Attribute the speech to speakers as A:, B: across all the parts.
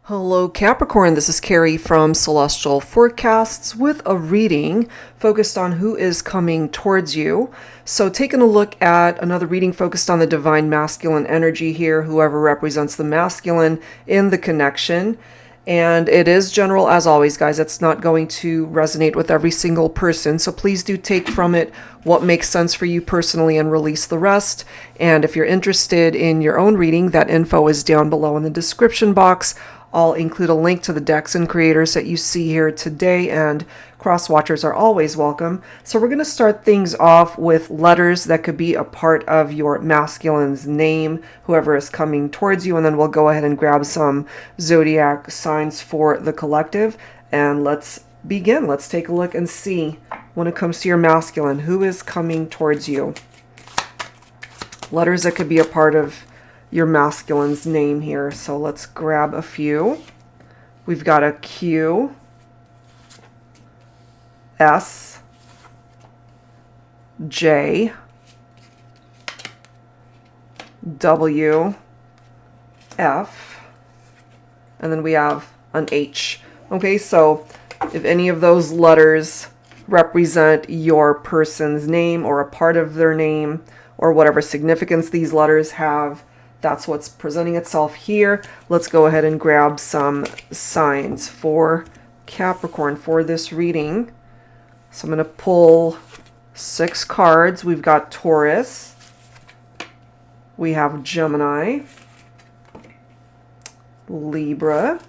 A: Hello Capricorn, this is Carrie from Celestial Forecasts with a reading focused on who is coming towards you. So taking a look at another reading focused on the divine masculine energy here, whoever represents the masculine in the connection. And it is general as always, guys. It's not going to resonate with every single person. So please do take from it what makes sense for you personally and release the rest. And if you're interested in your own reading, that info is down below in the description box. I'll include a link to the decks and creators that you see here today, and cross-watchers are always welcome. So we're going to start things off with letters that could be a part of your masculine's name, whoever is coming towards you, and then we'll go ahead and grab some zodiac signs for the collective. And let's begin. Let's take a look and see, when it comes to your masculine, who is coming towards you. Letters that could be a part of your masculine's name here. So let's grab a few. We've got a Q, S, J, W, F, and then we have an H. Okay, so if any of those letters represent your person's name or a part of their name or whatever significance these letters have, that's what's presenting itself here. Let's go ahead and grab some signs for Capricorn for this reading. So I'm going to pull 6 cards. We've got Taurus. We have Gemini. Libra.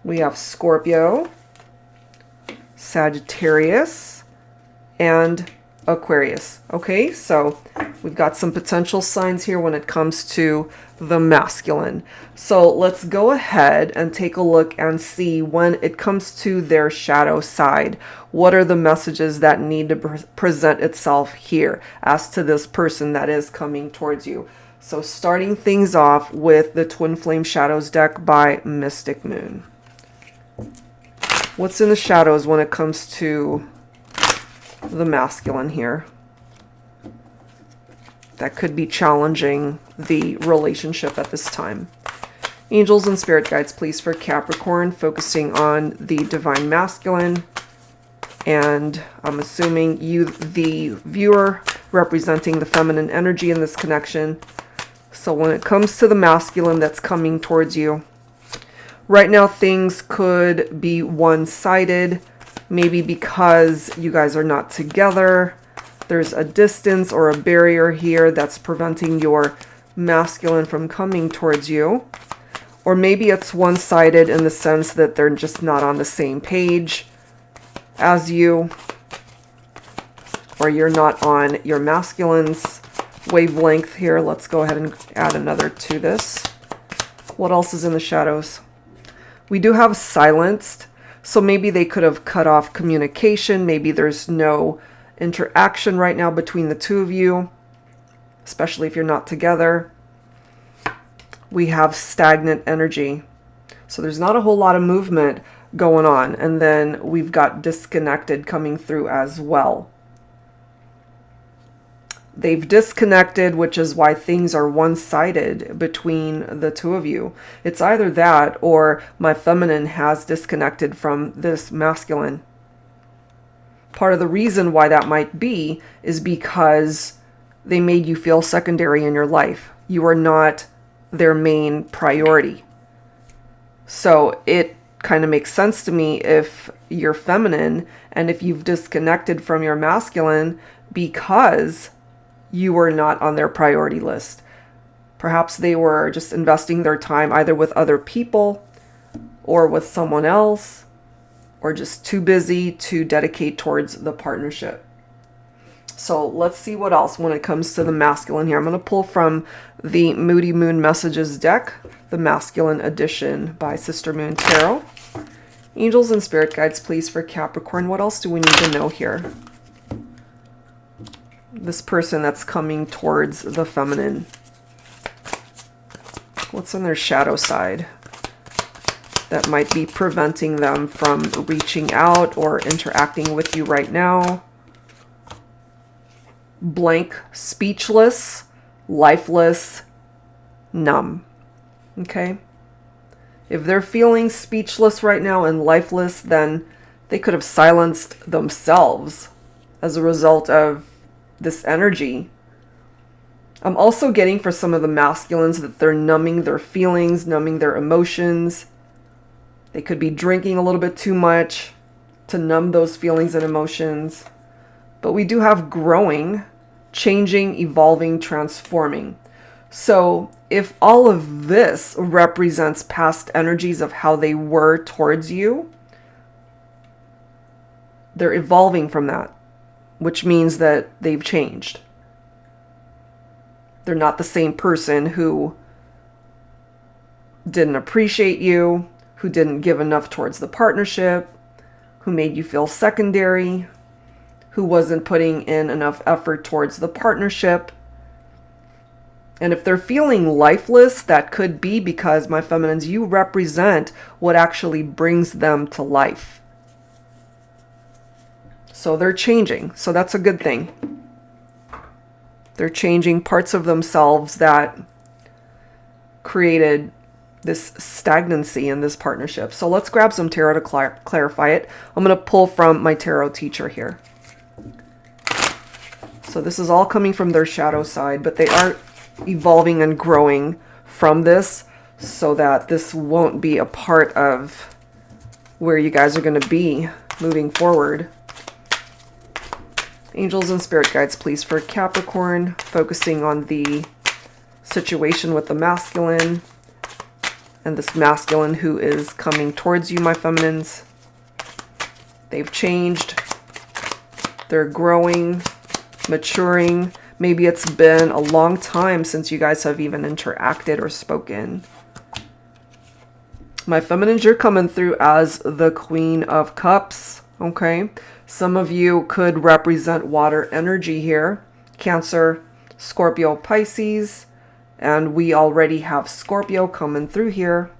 A: We have Scorpio. Sagittarius. And Aquarius. Okay, so we've got some potential signs here when it comes to the masculine. So let's go ahead and take a look and see, when it comes to their shadow side, what are the messages that need to present itself here as to this person that is coming towards you. So starting things off with the Twin Flame Shadows deck by Mystic Moon. What's in the shadows when it comes to the masculine here that could be challenging the relationship at this time? Angels and spirit guides, please, for Capricorn, focusing on the divine masculine, and I'm assuming you, the viewer, representing the feminine energy in this connection. So when it comes to the masculine that's coming towards you right now, things could be one-sided. Maybe because you guys are not together, there's a distance or a barrier here that's preventing your masculine from coming towards you. Or maybe it's one-sided in the sense that they're just not on the same page as you, or you're not on your masculine's wavelength here. Let's go ahead and add another to this. What else is in the shadows? We do have silenced. So maybe they could have cut off communication. Maybe there's no interaction right now between the two of you, especially if you're not together. We have stagnant energy. So there's not a whole lot of movement going on. And then we've got disconnected coming through as well. They've disconnected, which is why things are one-sided between the two of you. It's either that or my feminine has disconnected from this masculine. Part of the reason why that might be is because they made you feel secondary in your life. You are not their main priority. So it kind of makes sense to me if you're feminine and if you've disconnected from your masculine because you were not on their priority list. Perhaps they were just investing their time either with other people or with someone else, or just too busy to dedicate towards the partnership. So let's see what else when it comes to the masculine here. I'm going to pull from the Moody Moon Messages deck, the Masculine Edition by Sister Moon Tarot. Angels and spirit guides, please, for Capricorn. What else do we need to know here? This person that's coming towards the feminine. What's on their shadow side that might be preventing them from reaching out or interacting with you right now? Blank, speechless, lifeless, numb. Okay? If they're feeling speechless right now and lifeless, then they could have silenced themselves as a result of this energy. I'm also getting for some of the masculines that they're numbing their feelings, numbing their emotions. They could be drinking a little bit too much to numb those feelings and emotions. But we do have growing, changing, evolving, transforming. So if all of this represents past energies of how they were towards you, they're evolving from that, which means that they've changed. They're not the same person who didn't appreciate you, who didn't give enough towards the partnership, who made you feel secondary, who wasn't putting in enough effort towards the partnership. And if they're feeling lifeless, that could be because, my feminines, you represent what actually brings them to life. So they're changing. So that's a good thing. They're changing parts of themselves that created this stagnancy in this partnership. So let's grab some tarot to clarify it. I'm going to pull from my tarot teacher here. So this is all coming from their shadow side, but they are evolving and growing from this so that this won't be a part of where you guys are going to be moving forward. Angels and spirit guides, please, for Capricorn, focusing on the situation with the masculine and this masculine who is coming towards you, my feminines. They've changed. They're growing, maturing. Maybe it's been a long time since you guys have even interacted or spoken. My feminines, you're coming through as the Queen of Cups, okay? Some of you could represent water energy here. Cancer, Scorpio, Pisces. And we already have Scorpio coming through here.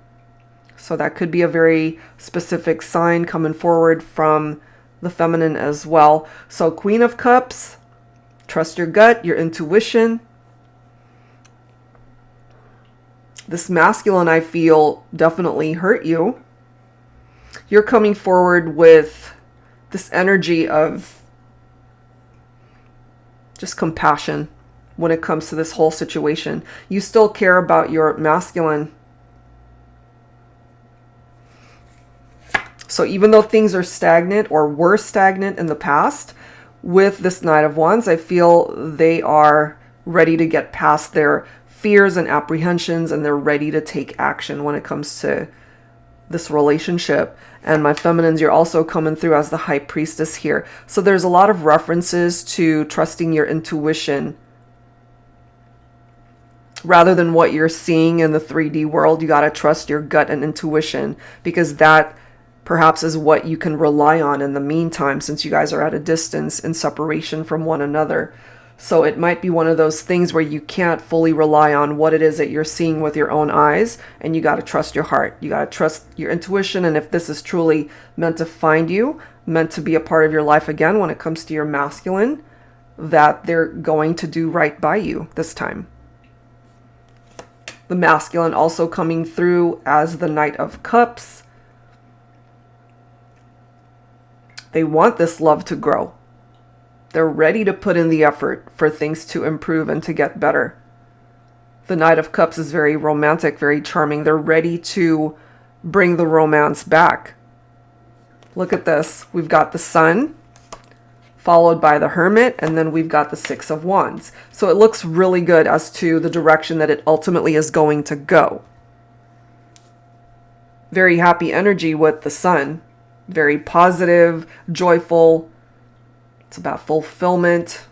A: So that could be a very specific sign coming forward from the feminine as well. So Queen of Cups, trust your gut, your intuition. This masculine, I feel, definitely hurt you. You're coming forward with this energy of just compassion when it comes to this whole situation. You still care about your masculine. So even though things are stagnant or were stagnant in the past, with this Knight of Wands, I feel they are ready to get past their fears and apprehensions, and they're ready to take action when it comes to this relationship. And my feminines, you're also coming through as the High Priestess here. So there's a lot of references to trusting your intuition rather than what you're seeing in the 3D world. You got to trust your gut and intuition, because that perhaps is what you can rely on in the meantime, since you guys are at a distance in separation from one another. So it might be one of those things where you can't fully rely on what it is that you're seeing with your own eyes, and you got to trust your heart. You got to trust your intuition. And if this is truly meant to find you, meant to be a part of your life again when it comes to your masculine, that they're going to do right by you this time. The masculine also coming through as the Knight of Cups. They want this love to grow. They're ready to put in the effort for things to improve and to get better. The Knight of Cups is very romantic, very charming. They're ready to bring the romance back. Look at this. We've got the Sun, followed by the Hermit, and then we've got the Six of Wands. So it looks really good as to the direction that it ultimately is going to go. Very happy energy with the Sun. Very positive, joyful. It's about fulfillment,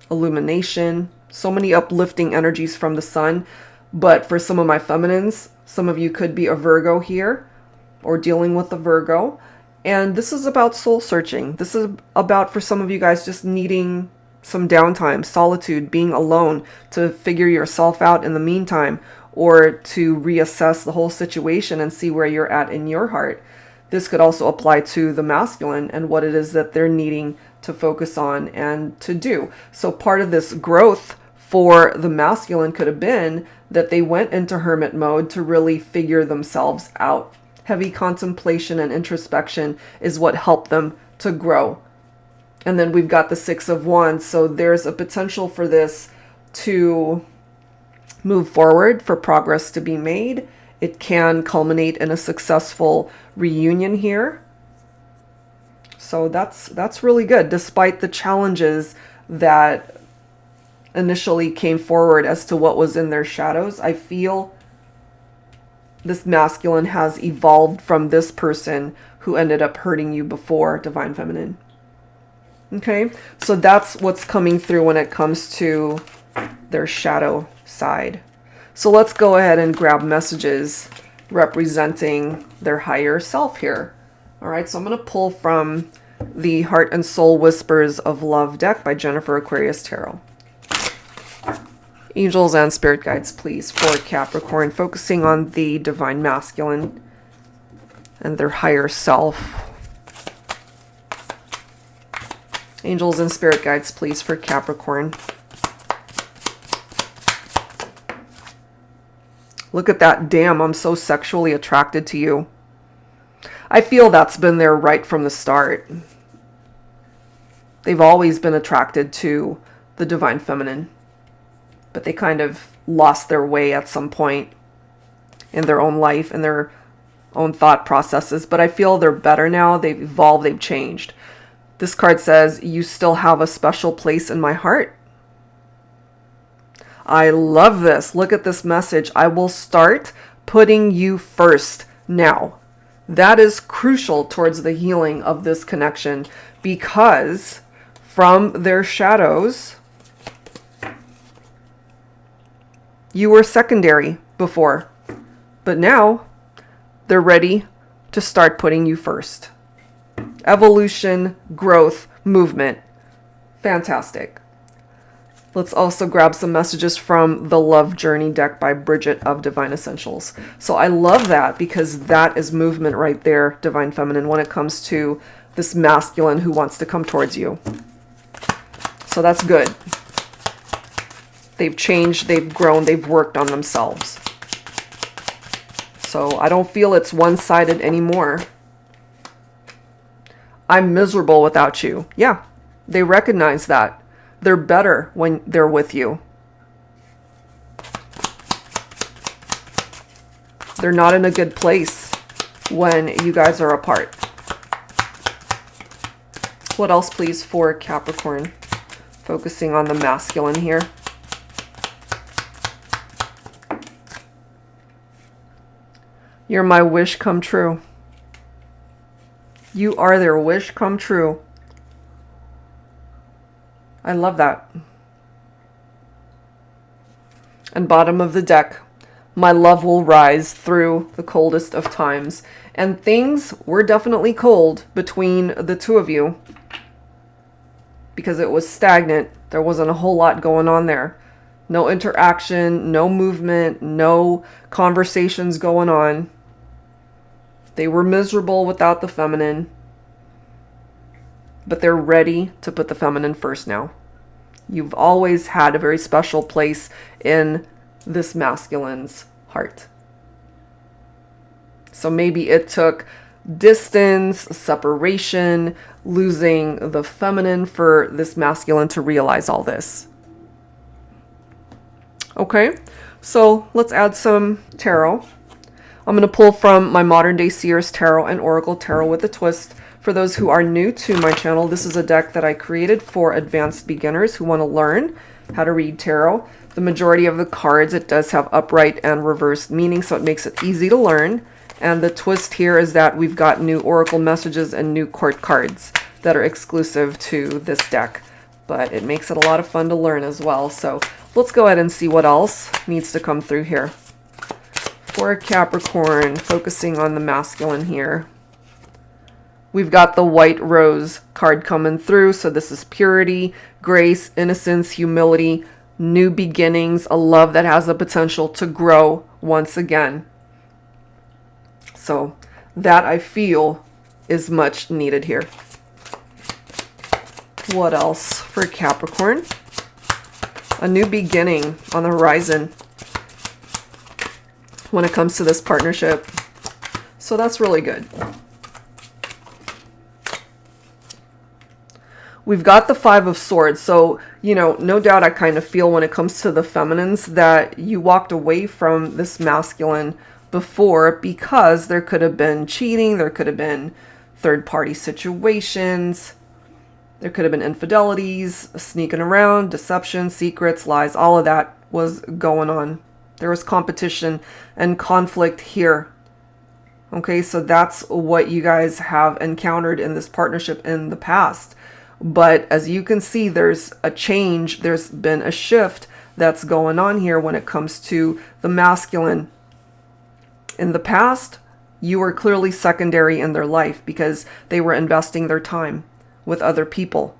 A: illumination. So many uplifting energies from the Sun. But for some of my feminines, some of you could be a Virgo here or dealing with a Virgo. And this is about soul searching. This is about, for some of you guys, just needing some downtime, solitude, being alone to figure yourself out in the meantime, or to reassess the whole situation and see where you're at in your heart. This could also apply to the masculine and what it is that they're needing to focus on and to do. So part of this growth for the masculine could have been that they went into hermit mode to really figure themselves out. Heavy contemplation and introspection is what helped them to grow. And then we've got the Six of Wands. So there's a potential for this to move forward, for progress to be made. It can culminate in a successful reunion here. So that's really good, despite the challenges that initially came forward as to what was in their shadows. I feel this masculine has evolved from this person who ended up hurting you before, Divine Feminine. Okay, so that's what's coming through when it comes to their shadow side. So let's go ahead and grab messages representing their higher self here. All right, so I'm going to pull from the Heart and Soul Whispers of Love deck by Jennifer Aquarius Tarot. Angels and spirit guides, please, for Capricorn, focusing on the divine masculine and their higher self. Angels and spirit guides, please, for Capricorn. Look at that. Damn, I'm so sexually attracted to you. I feel that's been there right from the start. They've always been attracted to the divine feminine, but they kind of lost their way at some point in their own life and their own thought processes. But I feel they're better now. They've evolved. They've changed. This card says, you still have a special place in my heart. I love this. Look at this message. I will start putting you first now. That is crucial towards the healing of this connection, because from their shadows, you were secondary before, but now they're ready to start putting you first. Evolution, growth, movement. Fantastic. Let's also grab some messages from the Love Journey deck by Bridget of Divine Essentials. So I love that, because that is movement right there, Divine Feminine, when it comes to this masculine who wants to come towards you. So that's good. They've changed, they've grown, they've worked on themselves. So I don't feel it's one-sided anymore. I'm miserable without you. Yeah, they recognize that. They're better when they're with you. They're not in a good place when you guys are apart. What else, please, for Capricorn? Focusing on the masculine here. You're my wish come true. You are their wish come true. I love that. And bottom of the deck, my love will rise through the coldest of times. And things were definitely cold between the two of you, because it was stagnant. There wasn't a whole lot going on there. No interaction, no movement, no conversations going on. They were miserable without the feminine, but they're ready to put the feminine first now. You've always had a very special place in this masculine's heart. So maybe it took distance, separation, losing the feminine for this masculine to realize all this. Okay, so let's add some tarot. I'm going to pull from my Modern Day Seers Tarot and Oracle Tarot with a twist. For those who are new to my channel, this is a deck that I created for advanced beginners who want to learn how to read tarot. The majority of the cards, it does have upright and reversed meaning, so it makes it easy to learn. And the twist here is that we've got new oracle messages and new court cards that are exclusive to this deck. But it makes it a lot of fun to learn as well. So let's go ahead and see what else needs to come through here. For Capricorn, focusing on the masculine here. We've got the White Rose card coming through. So this is purity, grace, innocence, humility, new beginnings, a love that has the potential to grow once again. So that, I feel, is much needed here. What else for Capricorn? A new beginning on the horizon when it comes to this partnership. So that's really good. We've got the Five of Swords. So, you know, no doubt I kind of feel when it comes to the feminines that you walked away from this masculine before because there could have been cheating, there could have been third-party situations, there could have been infidelities, sneaking around, deception, secrets, lies, all of that was going on. There was competition and conflict here. Okay, so that's what you guys have encountered in this partnership in the past. But as you can see, there's a change, there's been a shift that's going on here when it comes to the masculine. In the past, you were clearly secondary in their life because they were investing their time with other people.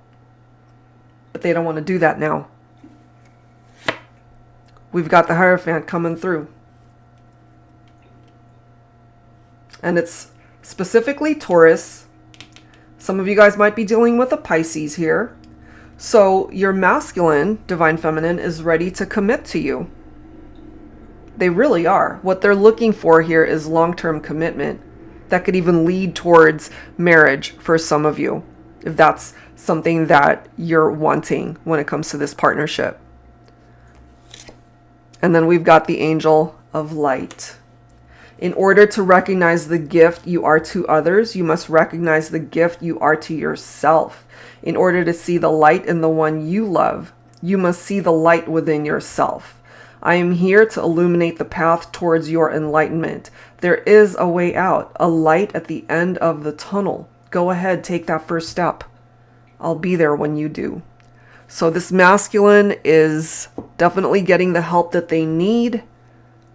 A: But they don't want to do that now. We've got the Hierophant coming through. And it's specifically Taurus. Some of you guys might be dealing with a Pisces here. So your masculine, divine feminine, is ready to commit to you. They really are. What they're looking for here is long-term commitment that could even lead towards marriage for some of you, if that's something that you're wanting when it comes to this partnership. And then we've got the Angel of Light. In order to recognize the gift you are to others, you must recognize the gift you are to yourself. In order to see the light in the one you love, you must see the light within yourself. I am here to illuminate the path towards your enlightenment. There is a way out, a light at the end of the tunnel. Go ahead, take that first step. I'll be there when you do. So this masculine is definitely getting the help that they need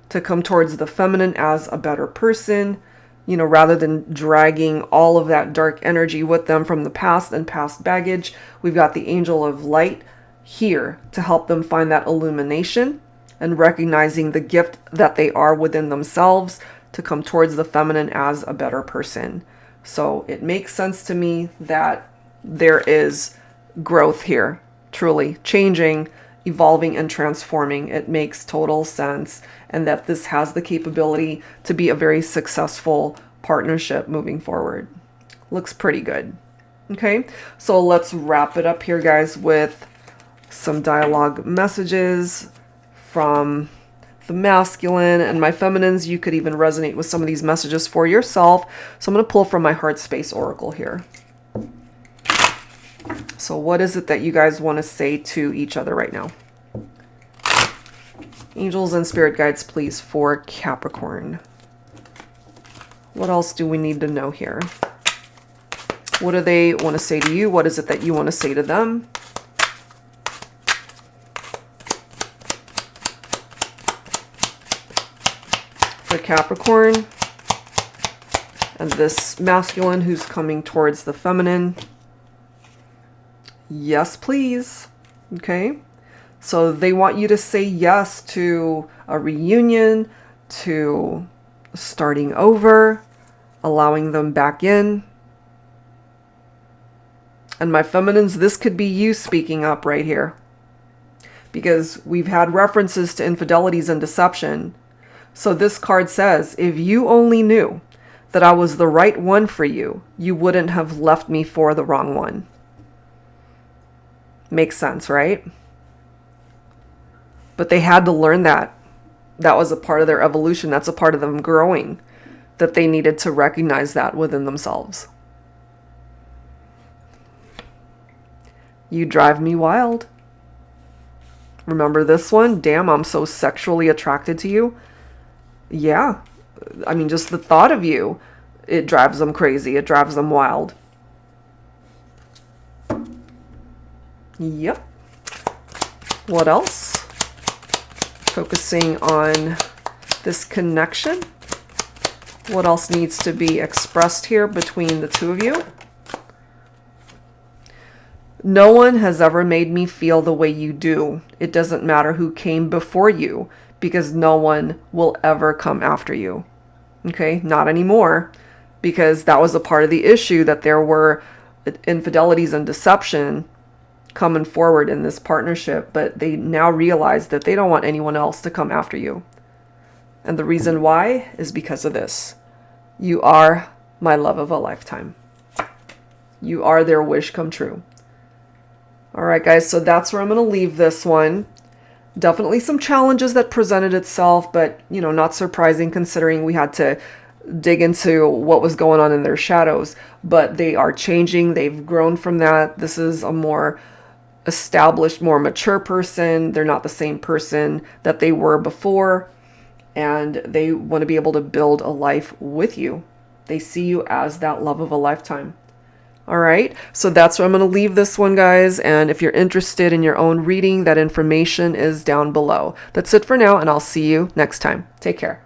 A: to come towards the feminine as a better person, you know, rather than dragging all of that dark energy with them from the past and past baggage. We've got the Angel of Light here to help them find that illumination and recognizing the gift that they are within themselves to come towards the feminine as a better person. So it makes sense to me that there is growth here, truly changing, evolving, and transforming. It makes total sense, and that this has the capability to be a very successful partnership moving forward. Looks pretty good. Okay, so let's wrap it up here, guys, with some dialogue messages from the masculine and my feminines. You could even resonate with some of these messages for yourself. So I'm going to pull from my Heart Space Oracle here. So what is it that you guys want to say to each other right now? Angels and spirit guides, please, for Capricorn. What else do we need to know here? What do they want to say to you? What is it that you want to say to them? For Capricorn and this masculine who's coming towards the feminine. Yes, please. Okay. So they want you to say yes to a reunion, to starting over, allowing them back in. And my feminines, this could be you speaking up right here. Because we've had references to infidelities and deception. So this card says, if you only knew that I was the right one for you, you wouldn't have left me for the wrong one. Makes sense, right? But they had to learn that. That was a part of their evolution. That's a part of them growing. That they needed to recognize that within themselves. You drive me wild. Remember this one? Damn, I'm so sexually attracted to you. Yeah. I mean, just the thought of you, it drives them crazy. It drives them wild. Yep. What else? Focusing on this connection. What else needs to be expressed here between the two of you? No one has ever made me feel the way you do. It doesn't matter who came before you, because no one will ever come after you. Okay, not anymore, because that was a part of the issue, that there were infidelities and deception coming forward in this partnership, but they now realize that they don't want anyone else to come after you. And the reason why is because of this. You are my love of a lifetime. You are their wish come true. All right, guys, so that's where I'm going to leave this one. Definitely some challenges that presented itself, but, you know, not surprising considering we had to dig into what was going on in their shadows. But they are changing. They've grown from that. This is a more established, more mature person. They're not the same person that they were before. And they want to be able to build a life with you. They see you as that love of a lifetime. All right, so that's where I'm going to leave this one, guys. And if you're interested in your own reading, that information is down below. That's it for now, and I'll see you next time. Take care.